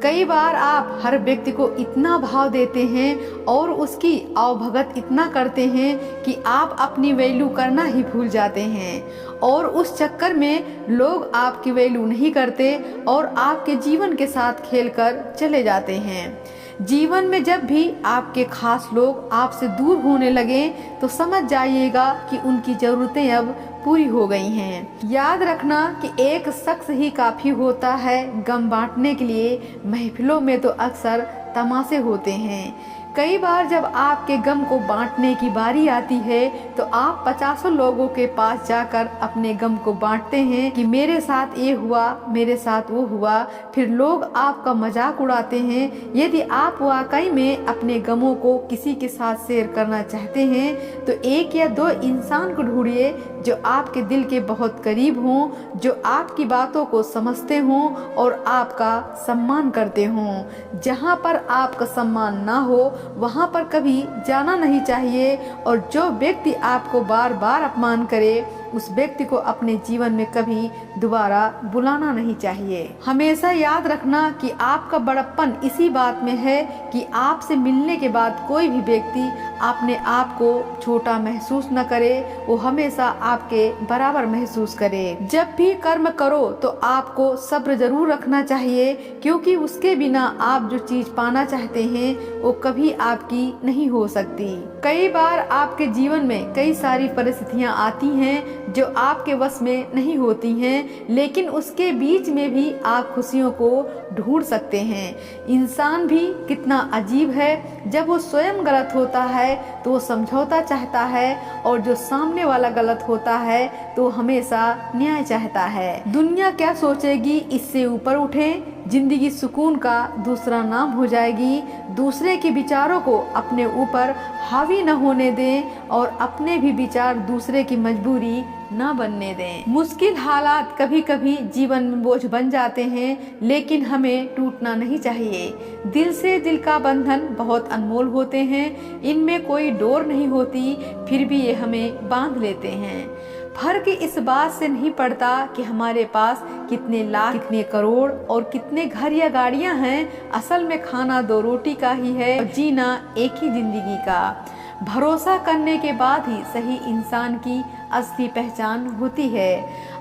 कई बार आप हर व्यक्ति को इतना भाव देते हैं और उसकी आवभगत इतना करते हैं कि आप अपनी वैल्यू करना ही भूल जाते हैं, और उस चक्कर में लोग आपकी वैल्यू नहीं करते और आपके जीवन के साथ खेलकर चले जाते हैं। जीवन में जब भी आपके खास लोग आपसे दूर होने लगे तो समझ जाइएगा कि उनकी ज़रूरतें अब पूरी हो गई हैं। याद रखना कि एक शख्स ही काफ़ी होता है गम बांटने के लिए। महफिलों में तो अक्सर तमाशे होते हैं। कई बार जब आपके गम को बांटने की बारी आती है तो आप 50 लोगों के पास जाकर अपने गम को बांटते हैं कि मेरे साथ ये हुआ, मेरे साथ वो हुआ। फिर लोग आपका मजाक उड़ाते हैं। यदि आप वाकई में अपने गमों को किसी के साथ शेयर करना चाहते हैं तो एक या दो इंसान को ढूंढिए जो आपके दिल के बहुत करीब हों, जो आपकी बातों को समझते हों और आपका सम्मान करते हों। जहाँ पर आपका सम्मान ना हो वहाँ पर कभी जाना नहीं चाहिए, और जो व्यक्ति आपको बार बार अपमान करे उस व्यक्ति को अपने जीवन में कभी दोबारा बुलाना नहीं चाहिए। हमेशा याद रखना कि आपका बड़प्पन इसी बात में है कि आपसे मिलने के बाद कोई भी व्यक्ति अपने आप को छोटा महसूस न करे, वो हमेशा आपके बराबर महसूस करे। जब भी कर्म करो तो आपको सब्र जरूर रखना चाहिए, क्योंकि उसके बिना आप जो चीज पाना चाहते हैं वो कभी आपकी नहीं हो सकती। कई बार आपके जीवन में कई सारी परिस्थितियां आती हैं जो आपके वश में नहीं होती हैं, लेकिन उसके बीच में भी आप खुशियों को ढूंढ सकते हैं। इंसान भी कितना अजीब है, जब वो स्वयं गलत होता है तो वो समझौता चाहता है, और जो सामने वाला गलत होता है तो हमेशा न्याय चाहता है। दुनिया क्या सोचेगी इससे ऊपर उठें। जिंदगी सुकून का दूसरा नाम हो जाएगी। दूसरे के विचारों को अपने ऊपर हावी न होने दें और अपने भी विचार दूसरे की मजबूरी न बनने दें। मुश्किल हालात कभी कभी जीवन में बोझ बन जाते हैं, लेकिन हमें टूटना नहीं चाहिए। दिल से दिल का बंधन बहुत अनमोल होते हैं, इनमें कोई डोर नहीं होती, फिर भी ये हमें बांध लेते हैं। फर्क इस बात से नहीं पड़ता कि हमारे पास कितने लाख, कितने करोड़ और कितने घर या गाड़ियां हैं। असल में खाना दो रोटी का ही है और जीना एक ही जिंदगी का। भरोसा करने के बाद ही सही इंसान की असली पहचान होती है।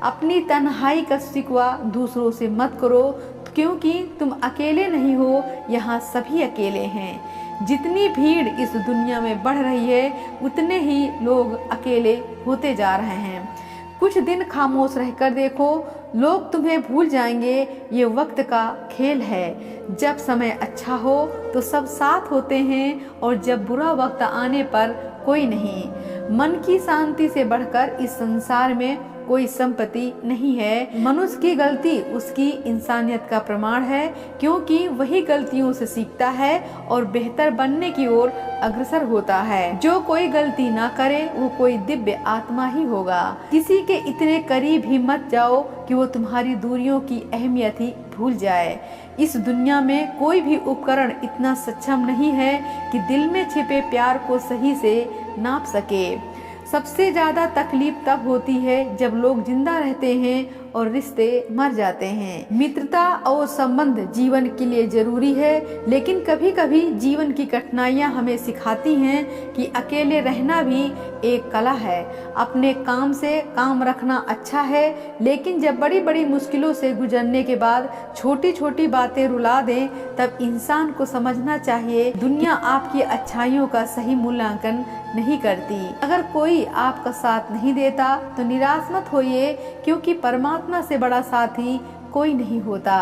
अपनी तन्हाई का शिकवा दूसरों से मत करो, क्योंकि तुम अकेले नहीं हो, यहाँ सभी अकेले हैं। जितनी भीड़ इस दुनिया में बढ़ रही है उतने ही लोग अकेले होते जा रहे हैं। कुछ दिन खामोश रहकर देखो, लोग तुम्हें भूल जाएंगे। ये वक्त का खेल है। जब समय अच्छा हो तो सब साथ होते हैं, और जब बुरा वक्त आने पर कोई नहीं। मन की शांति से बढ़कर इस संसार में कोई संपत्ति नहीं है। मनुष्य की गलती उसकी इंसानियत का प्रमाण है, क्योंकि वही गलतियों से सीखता है और बेहतर बनने की ओर अग्रसर होता है। जो कोई गलती ना करे वो कोई दिव्य आत्मा ही होगा। किसी के इतने करीब ही मत जाओ कि वो तुम्हारी दूरियों की अहमियत ही भूल जाए। इस दुनिया में कोई भी उपकरण इतना सक्षम नहीं है कि दिल में छिपे प्यार को सही से नाप सके। सबसे ज्यादा तकलीफ तब होती है जब लोग जिंदा रहते हैं और रिश्ते मर जाते हैं। मित्रता और संबंध जीवन के लिए जरूरी है, लेकिन कभी कभी जीवन की कठिनाइयां हमें सिखाती हैं कि अकेले रहना भी एक कला है। अपने काम से काम रखना अच्छा है, लेकिन जब बड़ी बड़ी मुश्किलों से गुजरने के बाद छोटी छोटी बातें रुला दें तब इंसान को समझना चाहिए दुनिया आपकी अच्छाइयों का सही मूल्यांकन नहीं करती। अगर कोई आपका साथ नहीं देता तो निराश मत होइए, क्योंकि परमात्मा से बड़ा साथी कोई नहीं होता।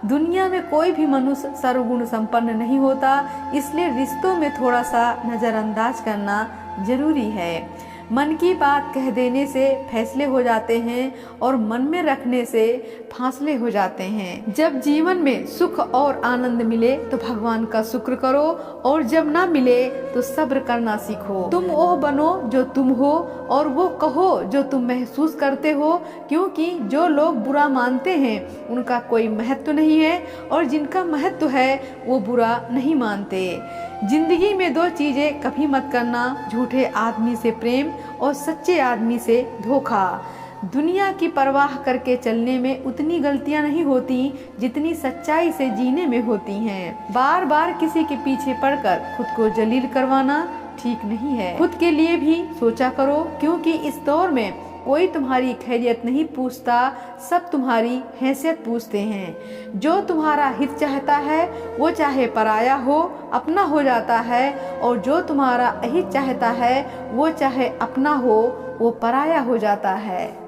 दुनिया में कोई भी मनुष्य सर्वगुण संपन्न नहीं होता, इसलिए रिश्तों में थोड़ा सा नजरअंदाज करना जरूरी है। मन की बात कह देने से फैसले हो जाते हैं और मन में रखने से फासले हो जाते हैं। जब जीवन में सुख और आनंद मिले तो भगवान का शुक्र करो, और जब ना मिले तो सब्र करना सीखो। तुम वो बनो जो तुम हो, और वो कहो जो तुम महसूस करते हो, क्योंकि जो लोग बुरा मानते हैं उनका कोई महत्व नहीं है, और जिनका महत्व है वो बुरा नहीं मानते। जिंदगी में दो चीजें कभी मत करना, झूठे आदमी से प्रेम और सच्चे आदमी से धोखा। दुनिया की परवाह करके चलने में उतनी गलतियां नहीं होती जितनी सच्चाई से जीने में होती हैं। बार बार किसी के पीछे पड़कर खुद को जलील करवाना ठीक नहीं है। खुद के लिए भी सोचा करो, क्योंकि इस दौर में कोई तुम्हारी खैरियत नहीं पूछता, सब तुम्हारी हैसियत पूछते हैं। जो तुम्हारा हित चाहता है वो चाहे पराया हो अपना हो जाता है, और जो तुम्हारा अहित चाहता है वो चाहे अपना हो वो पराया हो जाता है।